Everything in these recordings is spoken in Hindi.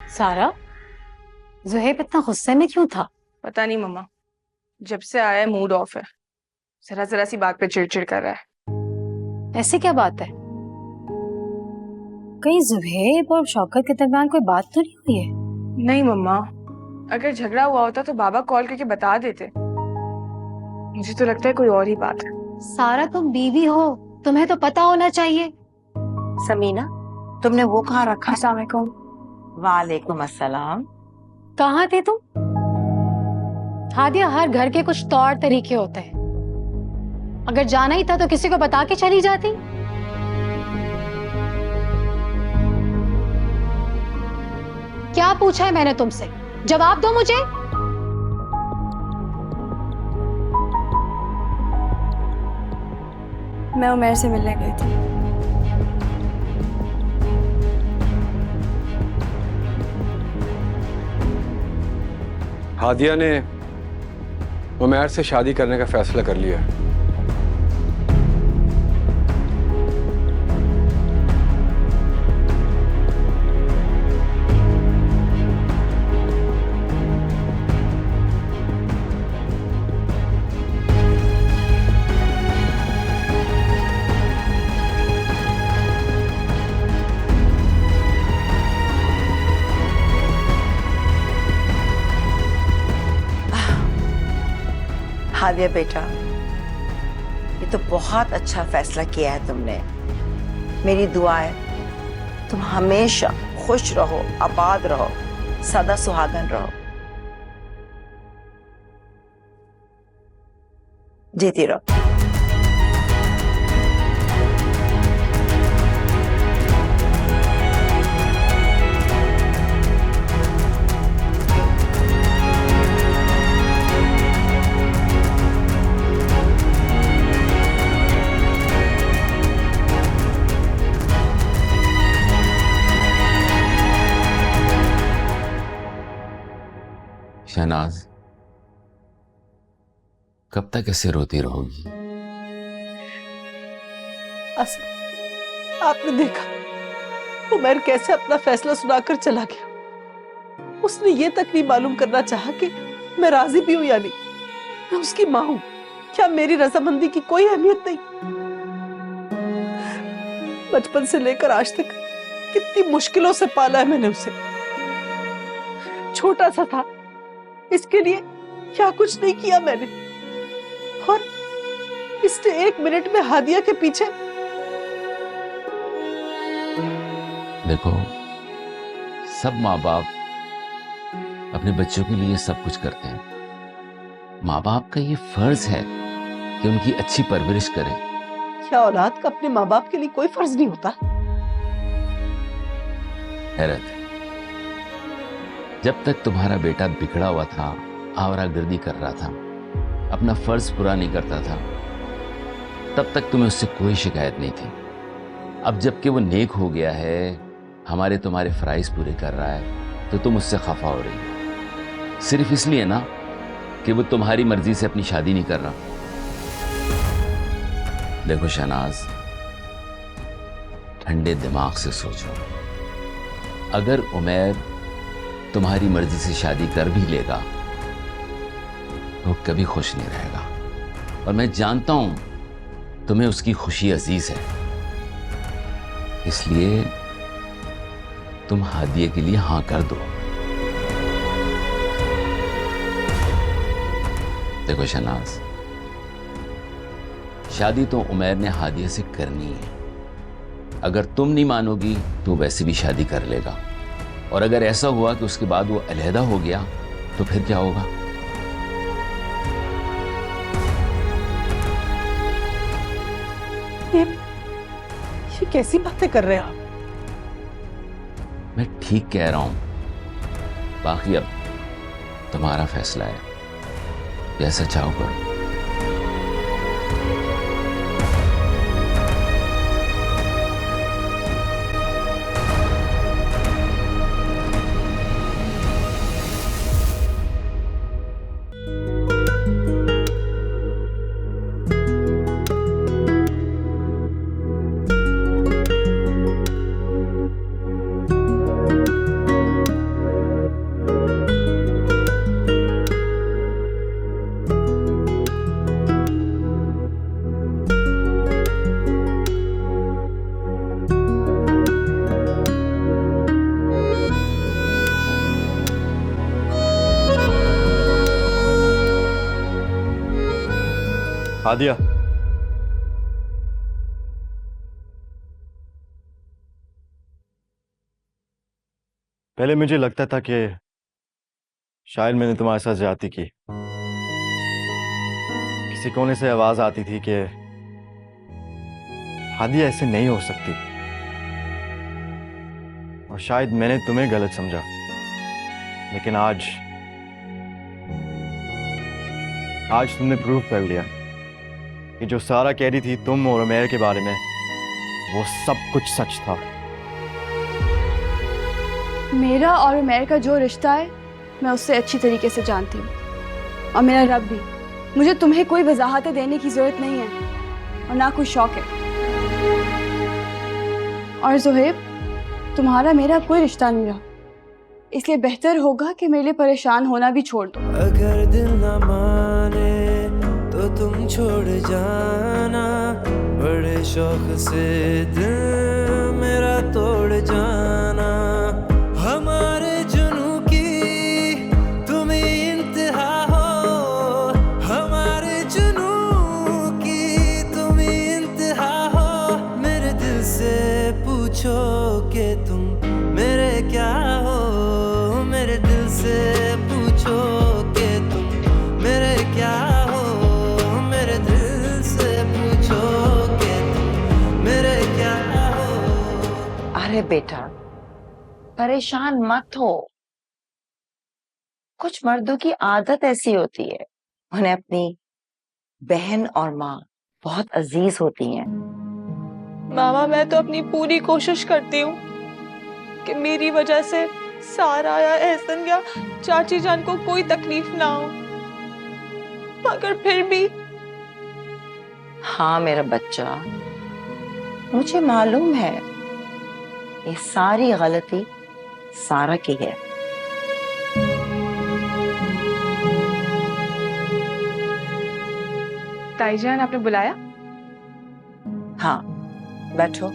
सारा, जुहैब इतना गुस्से में क्यों था? पता नहीं मम्मा, जब से आया है मूड ऑफ है। जरा जरा सी बात पे चिड़चिड़ कर रहा है। ऐसी क्या बात है? कहीं जुहैब और शौकत के दरमियान कोई बात तो नहीं हुई है? नहीं मम्मा, अगर झगड़ा हुआ होता तो बाबा कॉल करके बता देते। मुझे तो लगता है कोई और ही बात है। सारा, तुम बीवी हो, तुम्हें तो पता होना चाहिए। समीना, तुमने वो कहाँ रखा? अस्सलाम वालेकुम। वालेकुम अस्सलाम। कहाँ थे तुम? हादिया, हर घर के कुछ तौर तरीके होते हैं। अगर जाना ही था तो किसी को बता के चली जाती। क्या पूछा है मैंने तुमसे? जवाब दो मुझे। मैं उमैर से मिलने गई थी। हादिया ने उमैर से शादी करने का फैसला कर लिया। हादिया बेटा, ये तो बहुत अच्छा फैसला किया है तुमने। मेरी दुआ है तुम हमेशा खुश रहो, आबाद रहो, सदा सुहागन रहो, जीती रहो। शहनाज, कब तक ऐसे रोती रहोगी? आपने देखा उमर कैसे अपना फैसला सुनाकर चला गया। उसने ये तक नहीं मालूम करना चाहा कि मैं राजी भी हूं या नहीं। मैं उसकी मां हूं, क्या मेरी रजामंदी की कोई अहमियत नहीं? बचपन से लेकर आज तक कितनी मुश्किलों से पाला है मैंने उसे। छोटा सा था, इसके लिए क्या कुछ नहीं किया मैंने, और इसने 1 मिनट में हादिया के पीछे। देखो, सब माँ बाप अपने बच्चों के लिए सब कुछ करते हैं। माँ बाप का ये फर्ज है कि उनकी अच्छी परवरिश करें। क्या औलाद का अपने माँ बाप के लिए कोई फर्ज नहीं होता? हैरत है, जब तक तुम्हारा बेटा बिगड़ा हुआ था, आवारागर्दी कर रहा था, अपना फर्ज पूरा नहीं करता था, तब तक तुम्हें उससे कोई शिकायत नहीं थी। अब जबकि वो नेक हो गया है, हमारे तुम्हारे फराइज पूरे कर रहा है, तो तुम उससे खफा हो रही हो, सिर्फ इसलिए ना कि वो तुम्हारी मर्जी से अपनी शादी नहीं कर रहा। देखो शहनाज, ठंडे दिमाग से सोचो। अगर उमैर तुम्हारी मर्जी से शादी कर भी लेगा तो कभी खुश नहीं रहेगा, और मैं जानता हूं तुम्हें उसकी खुशी अजीज है। इसलिए तुम हादिया के लिए हां कर दो। देखो शहनाज, शादी तो उमैर ने हादिया से करनी है। अगर तुम नहीं मानोगी तो वैसे भी शादी कर लेगा, और अगर ऐसा हुआ कि उसके बाद वो अलहदा हो गया तो फिर क्या होगा? ये कैसी बातें कर रहे हो आप? मैं ठीक कह रहा हूं, बाकी अब तुम्हारा फैसला है, जैसा चाहो करो। हादिया, पहले मुझे लगता था कि शायद मैंने तुम्हारे साथ ज्यादती की। किसी कोने से आवाज आती थी कि हादिया ऐसे नहीं हो सकती, और शायद मैंने तुम्हें गलत समझा। लेकिन आज तुमने प्रूव कर लिया कि जो सारा कह रही थी तुम और उमैर के बारे में, वो सब कुछ सच था। मेरा और उमैर का जो रिश्ता है मैं उससे अच्छी तरीके से जानती हूँ, और मेरा रब भी। मुझे तुम्हें कोई वजाहतें देने की जरूरत नहीं है और ना कोई शौक है। और ज़ुहैब, तुम्हारा मेरा कोई रिश्ता नहीं रहा, इसलिए बेहतर होगा कि मेरे लिए परेशान होना भी छोड़ दो। अगर दिल न माने तो तुम छोड़ जाना, बड़े शौक से दिल मेरा तोड़ जाना। हमारे जुनू की तुम ही इंतहा हो, हमारे जुनू की तुम ही इंतहा हो। मेरे दिल से पूछो कि तुम मेरे क्या हो, मेरे दिल से पूछो कि तुम मेरे क्या हो, मेरे दिल से पूछो कि तुम मेरे क्या हो। अरे बेटा, परेशान मत हो। कुछ मर्दों की आदत ऐसी होती है, उन्हें अपनी बहन और माँ बहुत अजीज होती हैं। मामा, मैं तो अपनी पूरी कोशिश करती हूँ कि मेरी वजह से सारा या एहसन या चाची जान को कोई तकलीफ ना हो, मगर फिर भी। हाँ मेरा बच्चा, मुझे मालूम है ये सारी गलती सारा की है। ताईजान, आपने बुलाया? हाँ, बैठो।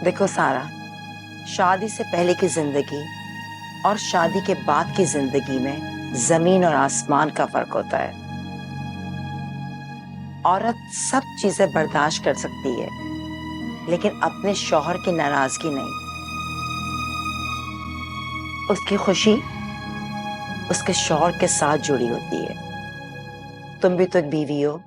देखो सारा, शादी से पहले की जिंदगी और शादी के बाद की जिंदगी में जमीन और आसमान का फर्क होता है। औरत सब चीजें बर्दाश्त कर सकती है, लेकिन अपने शौहर की नाराजगी नहीं। उसकी खुशी उसके शौहर के साथ जुड़ी होती है। तुम भी तो एक बीवी हो,